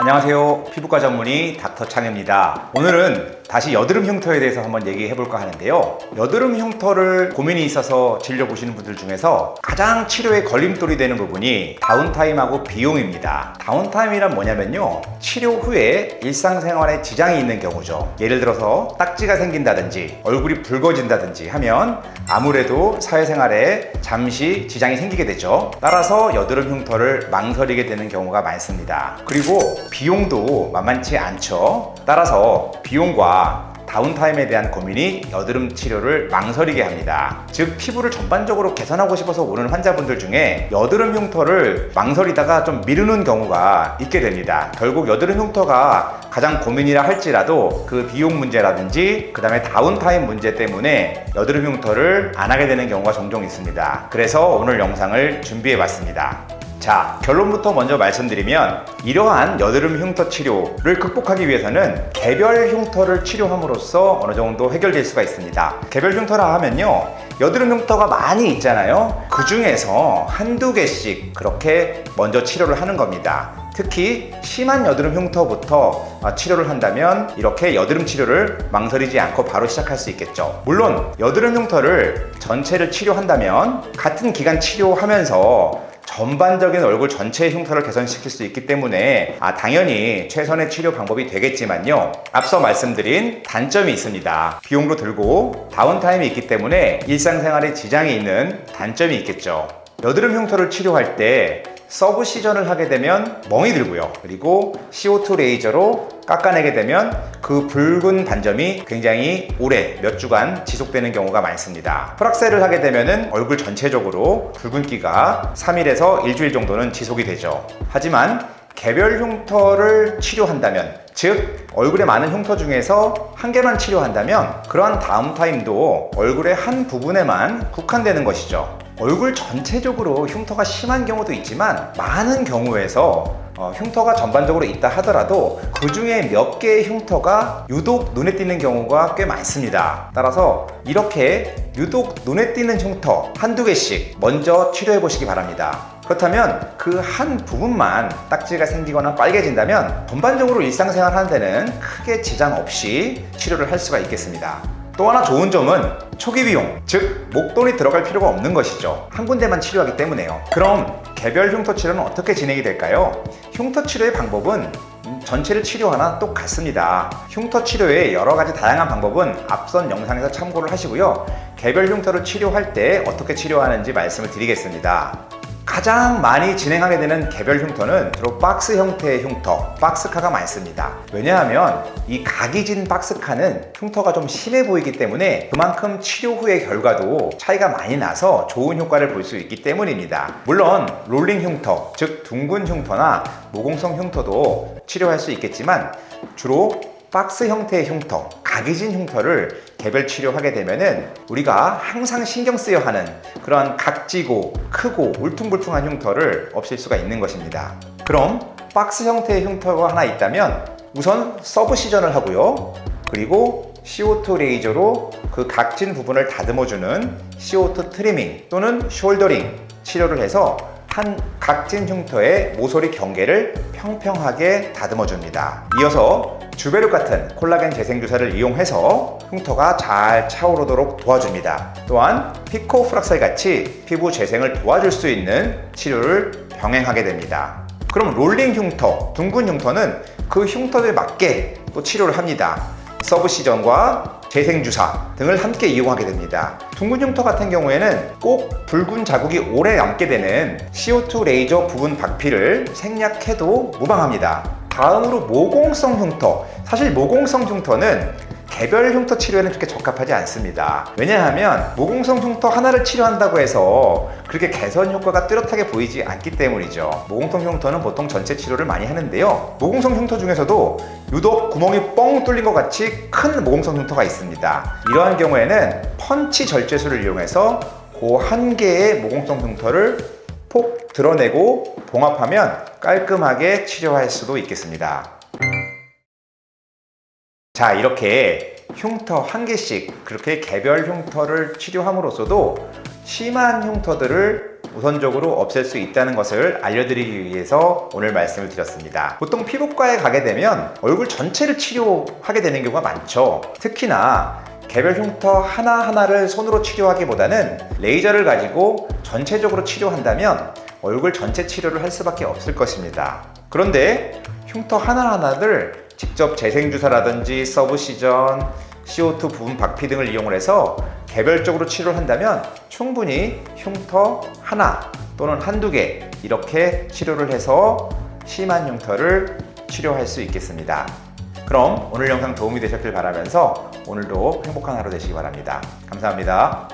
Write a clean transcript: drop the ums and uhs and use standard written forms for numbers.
안녕하세요. 피부과 전문의 닥터 창입니다. 오늘은 다시 여드름 흉터에 대해서 한번 얘기해 볼까 하는데요. 여드름 흉터를 고민이 있어서 진료 보시는 분들 중에서 가장 치료에 걸림돌이 되는 부분이 다운타임하고 비용입니다. 다운타임이란 뭐냐면요, 치료 후에 일상생활에 지장이 있는 경우죠. 예를 들어서 딱지가 생긴다든지 얼굴이 붉어진다든지 하면 아무래도 사회생활에 잠시 지장이 생기게 되죠. 따라서 여드름 흉터를 망설이게 되는 경우가 많습니다. 그리고 비용도 만만치 않죠. 따라서 비용과 다운타임에 대한 고민이 여드름 치료를 망설이게 합니다. 즉, 피부를 전반적으로 개선하고 싶어서 오는 환자분들 중에 여드름 흉터를 망설이다가 좀 미루는 경우가 있게 됩니다. 결국 여드름 흉터가 가장 고민이라 할지라도 그 비용 문제라든지 그 다음에 다운타임 문제 때문에 여드름 흉터를 안 하게 되는 경우가 종종 있습니다. 그래서 오늘 영상을 준비해 봤습니다. 자, 결론부터 먼저 말씀드리면 이러한 여드름 흉터 치료를 극복하기 위해서는 개별 흉터를 치료함으로써 어느 정도 해결될 수가 있습니다. 개별 흉터라 하면요, 여드름 흉터가 많이 있잖아요. 그 중에서 한두 개씩 그렇게 먼저 치료를 하는 겁니다. 특히 심한 여드름 흉터부터 치료를 한다면 이렇게 여드름 치료를 망설이지 않고 바로 시작할 수 있겠죠. 물론 여드름 흉터를 전체를 치료한다면 같은 기간 치료하면서 전반적인 얼굴 전체의 흉터를 개선시킬 수 있기 때문에 당연히 최선의 치료 방법이 되겠지만요, 앞서 말씀드린 단점이 있습니다. 비용도 들고 다운타임이 있기 때문에 일상생활에 지장이 있는 단점이 있겠죠. 여드름 흉터를 치료할 때 서브 시전을 하게 되면 멍이 들고요, 그리고 CO2 레이저로 깎아내게 되면 그 붉은 반점이 굉장히 오래 몇 주간 지속되는 경우가 많습니다. 프락셀을 하게 되면 얼굴 전체적으로 붉은기가 3일에서 일주일 정도는 지속이 되죠. 하지만 개별 흉터를 치료한다면, 즉 얼굴에 많은 흉터 중에서 한 개만 치료한다면 그러한 다운타임도 얼굴의 한 부분에만 국한되는 것이죠. 얼굴 전체적으로 흉터가 심한 경우도 있지만 많은 경우에서 흉터가 전반적으로 있다 하더라도 그 중에 몇 개의 흉터가 유독 눈에 띄는 경우가 꽤 많습니다. 따라서 이렇게 유독 눈에 띄는 흉터 한두 개씩 먼저 치료해 보시기 바랍니다. 그렇다면 그 한 부분만 딱지가 생기거나 빨개진다면 전반적으로 일상생활 하는 데는 크게 지장 없이 치료를 할 수가 있겠습니다. 또 하나 좋은 점은 초기 비용, 즉 목돈이 들어갈 필요가 없는 것이죠. 한 군데만 치료하기 때문에요. 그럼 개별 흉터 치료는 어떻게 진행이 될까요? 흉터 치료의 방법은 전체를 치료하나 똑같습니다. 흉터 치료의 여러 가지 다양한 방법은 앞선 영상에서 참고를 하시고요, 개별 흉터를 치료할 때 어떻게 치료하는지 말씀을 드리겠습니다. 가장 많이 진행하게 되는 개별 흉터는 주로 박스 형태의 흉터, 박스카가 많습니다. 왜냐하면 이 각이 진 박스카는 흉터가 좀 심해 보이기 때문에 그만큼 치료 후의 결과도 차이가 많이 나서 좋은 효과를 볼 수 있기 때문입니다. 물론 롤링 흉터, 즉 둥근 흉터나 모공성 흉터도 치료할 수 있겠지만 주로 박스 형태의 흉터, 각이 진 흉터를 개별 치료하게 되면은 우리가 항상 신경 쓰여 하는 그런 각지고 크고 울퉁불퉁한 흉터를 없앨 수가 있는 것입니다. 그럼 박스 형태의 흉터가 하나 있다면 우선 서브 시전을 하고요, 그리고 CO2 레이저로 그 각진 부분을 다듬어주는 CO2 트리밍 또는 숄더링 치료를 해서 한 각진 흉터의 모서리 경계를 평평하게 다듬어 줍니다. 이어서 주베룩 같은 콜라겐 재생주사를 이용해서 흉터가 잘 차오르도록 도와줍니다. 또한 피코 프락셀 같이 피부 재생을 도와줄 수 있는 치료를 병행하게 됩니다. 그럼 롤링 흉터, 둥근 흉터는 그 흉터에 맞게 또 치료를 합니다. 서브 시전과 재생주사 등을 함께 이용하게 됩니다. 둥근 흉터 같은 경우에는 꼭 붉은 자국이 오래 남게 되는 CO2 레이저 부분 박피를 생략해도 무방합니다. 다음으로 모공성 흉터. 사실 모공성 흉터는 개별 흉터 치료에는 그렇게 적합하지 않습니다. 왜냐하면 모공성 흉터 하나를 치료한다고 해서 그렇게 개선 효과가 뚜렷하게 보이지 않기 때문이죠. 모공성 흉터는 보통 전체 치료를 많이 하는데요, 모공성 흉터 중에서도 유독 구멍이 뻥 뚫린 것 같이 큰 모공성 흉터가 있습니다. 이러한 경우에는 펀치 절제술을 이용해서 그 한 개의 모공성 흉터를 폭 드러내고 봉합하면 깔끔하게 치료할 수도 있겠습니다. 자, 이렇게 흉터 한 개씩 그렇게 개별 흉터를 치료함으로써도 심한 흉터들을 우선적으로 없앨 수 있다는 것을 알려드리기 위해서 오늘 말씀을 드렸습니다. 보통 피부과에 가게 되면 얼굴 전체를 치료하게 되는 경우가 많죠. 특히나 개별 흉터 하나하나를 손으로 치료하기보다는 레이저를 가지고 전체적으로 치료한다면 얼굴 전체 치료를 할 수밖에 없을 것입니다. 그런데 흉터 하나하나를 직접 재생주사라든지 서브시전, CO2 부분 박피 등을 이용을 해서 개별적으로 치료를 한다면 충분히 흉터 하나 또는 한두 개 이렇게 치료를 해서 심한 흉터를 치료할 수 있겠습니다. 그럼 오늘 영상 도움이 되셨길 바라면서 오늘도 행복한 하루 되시기 바랍니다. 감사합니다.